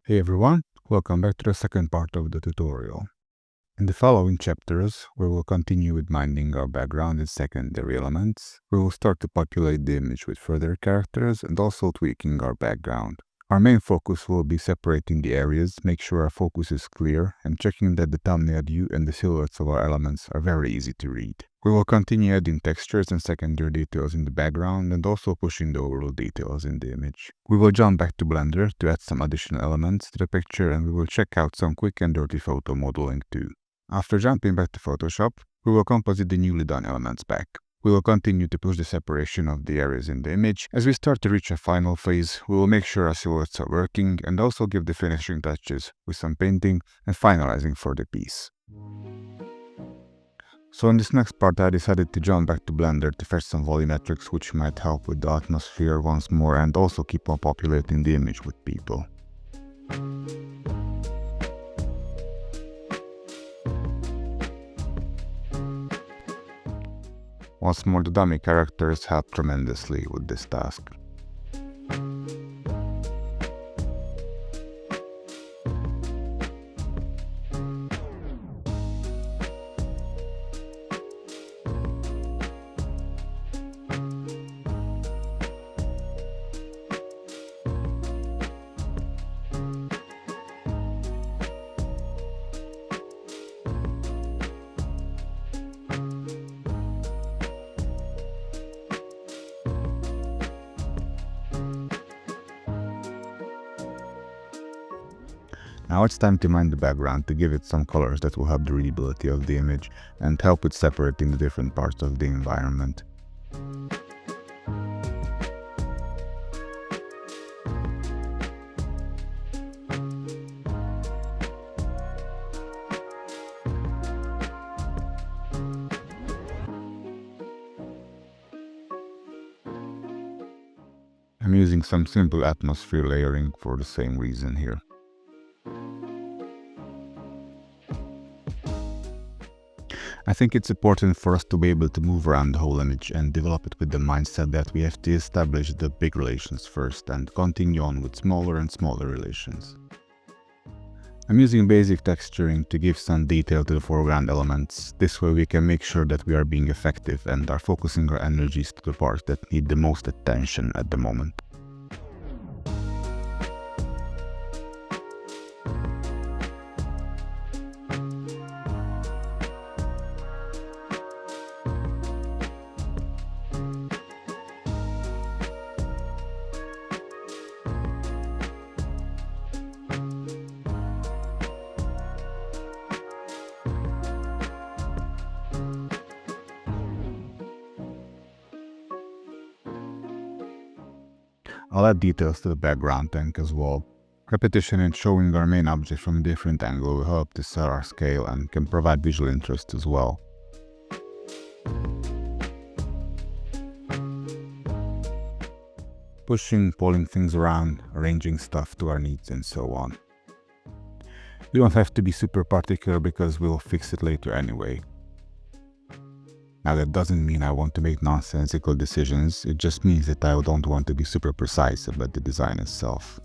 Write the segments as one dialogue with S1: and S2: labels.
S1: Hey everyone, welcome back to the second part of the tutorial. In the following chapters, we will continue with minding our background and secondary elements. We will start to populate the image with further characters and also tweaking our background. Our main focus will be separating the areas, make sure our focus is clear, and checking that the thumbnail view and the silhouettes of our elements are very easy to read. We will continue adding textures and secondary details in the background and also pushing the overall details in the image. We will jump back to Blender to add some additional elements to the picture, and we will check out some quick and dirty photo modeling too. After jumping back to Photoshop, we will composite the newly done elements back. We will continue to push the separation of the areas in the image. As we start to reach a final phase, we will make sure our silhouettes are working and also give the finishing touches with some painting and finalizing for the piece. So in this next part, I decided to jump back to Blender to fetch some volumetrics which might help with the atmosphere once more and also keep on populating the image with people. Once more, the dummy characters help tremendously with this task. Now it's time to mind the background to give it some colors that will help the readability of the image and help with separating the different parts of the environment. I'm using some simple atmosphere layering for the same reason here. I think it's important for us to be able to move around the whole image and develop it with the mindset that we have to establish the big relations first and continue on with smaller and smaller relations. I'm using basic texturing to give some detail to the foreground elements. This way we can make sure that we are being effective and are focusing our energies to the parts that need the most attention at the moment. I'll add details to the background tank as well. Repetition and showing our main object from a different angle will help to set our scale and can provide visual interest as well. Pushing, pulling things around, arranging stuff to our needs and so on. We don't have to be super particular because we'll fix it later anyway. Now that doesn't mean I want to make nonsensical decisions, it just means that I don't want to be super precise about the design itself.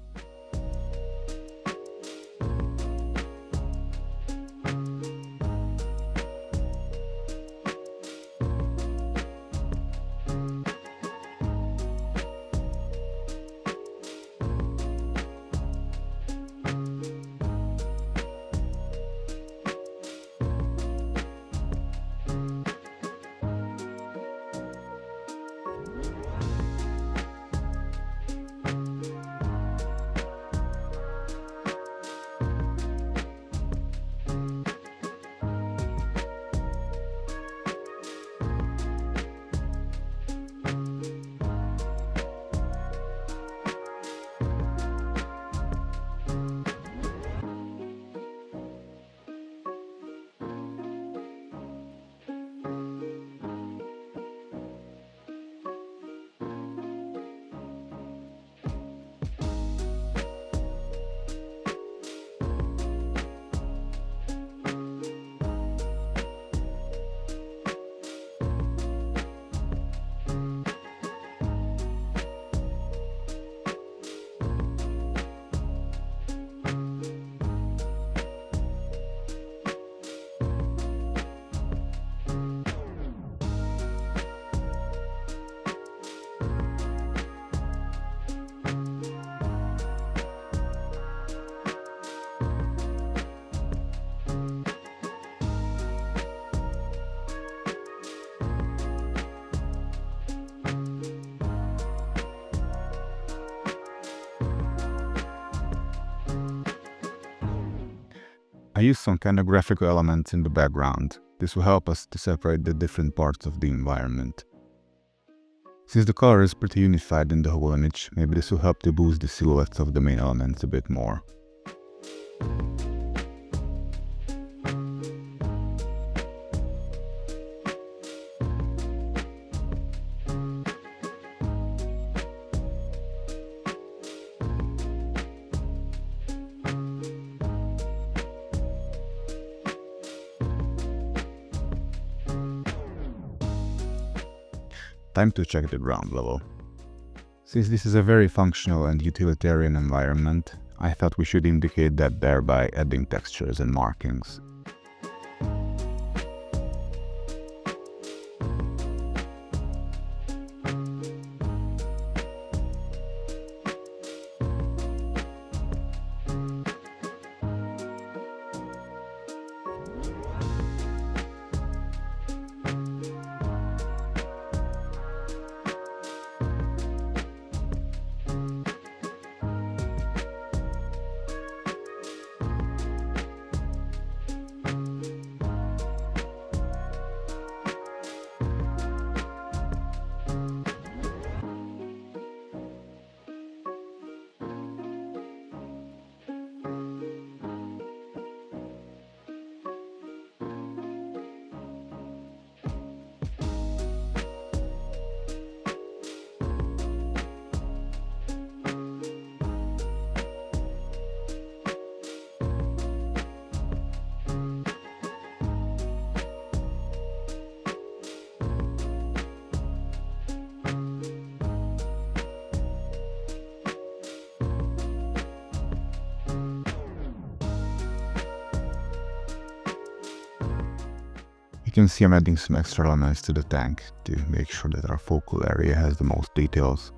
S1: I used some kind of graphical elements in the background. This will help us to separate the different parts of the environment. Since the color is pretty unified in the whole image, maybe this will help to boost the silhouettes of the main elements a bit more. Time to check the ground level. Since this is a very functional and utilitarian environment, I thought we should indicate that there by adding textures and markings. You can see I'm adding some extra elements to the tank to make sure that our focal area has the most details.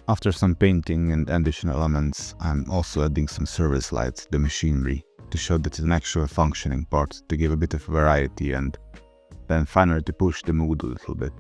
S1: After some painting and additional elements, I'm also adding some service lights, the machinery, to show that it's an actual functioning part, to give a bit of variety and then finally to push the mood a little bit.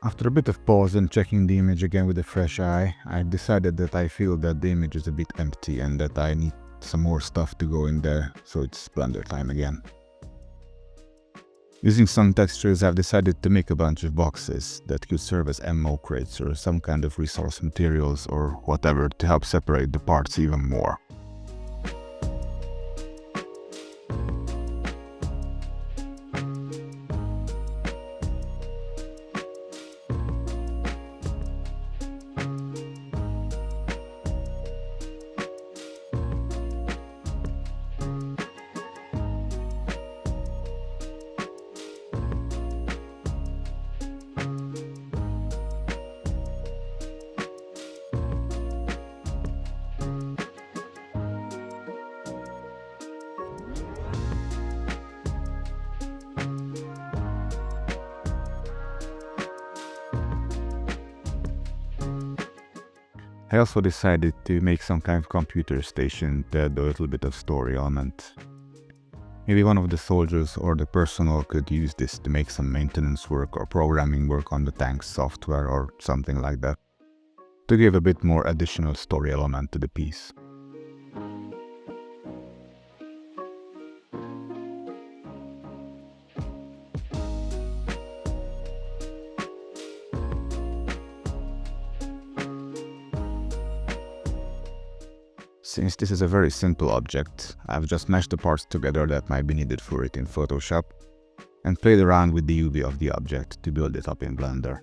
S1: After a bit of pause and checking the image again with a fresh eye, I decided that I feel that the image is a bit empty and that I need some more stuff to go in there, so it's Blender time again. Using some textures, I've decided to make a bunch of boxes that could serve as ammo crates or some kind of resource materials or whatever to help separate the parts even more. I also decided to make some kind of computer station to add a little bit of story element. Maybe one of the soldiers or the personnel could use this to make some maintenance work or programming work on the tank's software or something like that, to give a bit more additional story element to the piece. Since this is a very simple object, I've just meshed the parts together that might be needed for it in Photoshop, and played around with the UV of the object to build it up in Blender.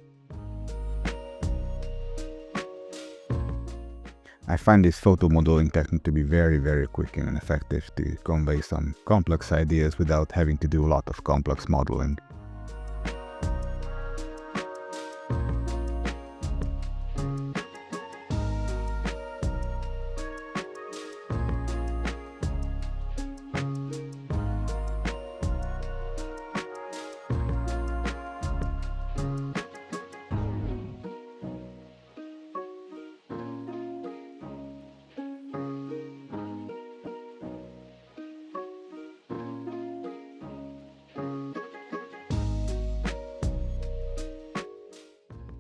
S1: I find this photo modeling technique to be very quick and effective to convey some complex ideas without having to do a lot of complex modeling.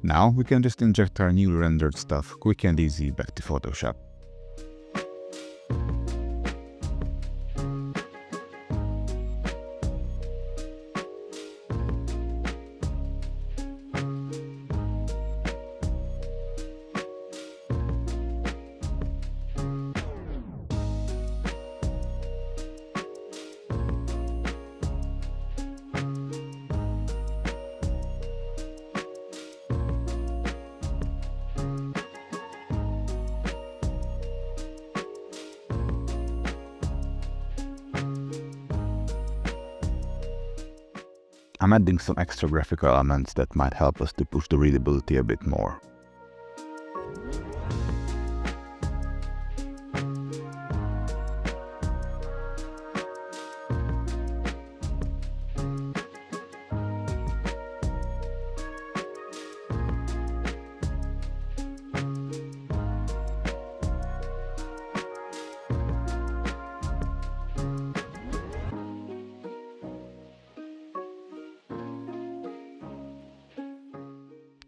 S1: Now we can just inject our new rendered stuff quick and easy back to Photoshop. I'm adding some extra graphical elements that might help us to push the readability a bit more.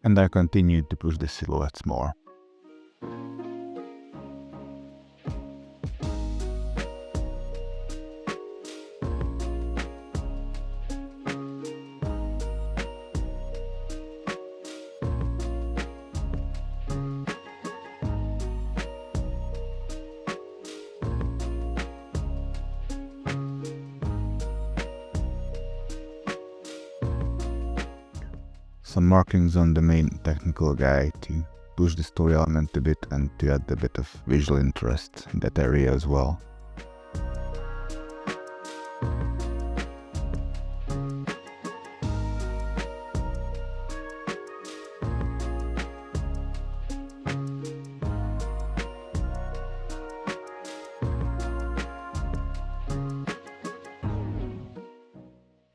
S1: And I continued to push the silhouettes more. Some markings on the main technical guy to push the story element a bit and to add a bit of visual interest in that area as well.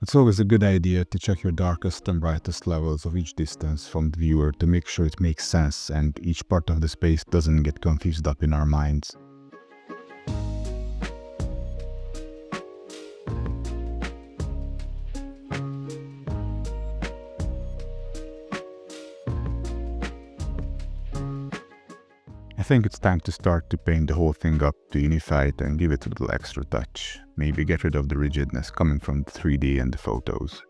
S1: It's always a good idea to check your darkest and brightest levels of each distance from the viewer to make sure it makes sense and each part of the space doesn't get confused up in our minds. I think it's time to start to paint the whole thing up to unify it and give it a little extra touch. Maybe get rid of the rigidness coming from the 3D and the photos.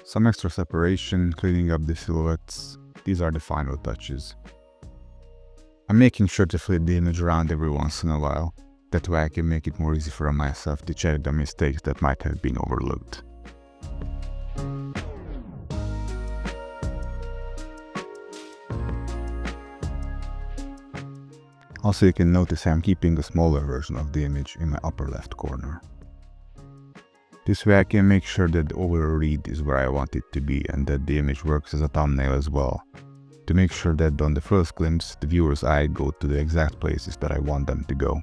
S1: Some extra separation, cleaning up the silhouettes, these are the final touches. I'm making sure to flip the image around every once in a while, that way I can make it more easy for myself to check the mistakes that might have been overlooked. Also, you can notice I'm keeping a smaller version of the image in my upper left corner. This way I can make sure that the overall read is where I want it to be and that the image works as a thumbnail as well, to make sure that on the first glimpse the viewer's eye go to the exact places that I want them to go.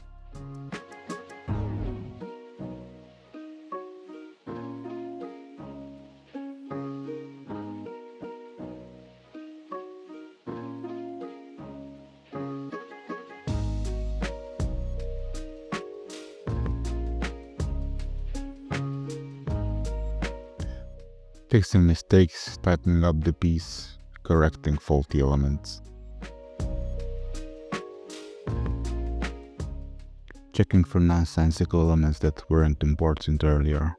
S1: Fixing mistakes, tightening up the piece, correcting faulty elements. Checking for nonsensical elements that weren't important earlier.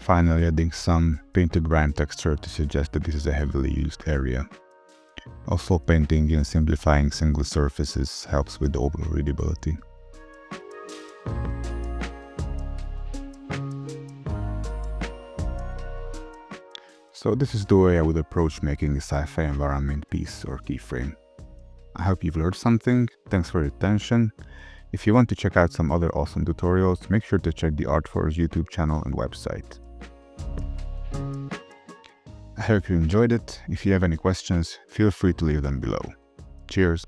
S1: Finally, adding some painted grime texture to suggest that this is a heavily used area. Also, painting and simplifying single surfaces helps with the overall readability. So this is the way I would approach making a sci-fi environment piece or keyframe. I hope you've learned something. Thanks for your attention. If you want to check out some other awesome tutorials, make sure to check the Art4's YouTube channel and website. I hope you enjoyed it. If you have any questions, feel free to leave them below. Cheers!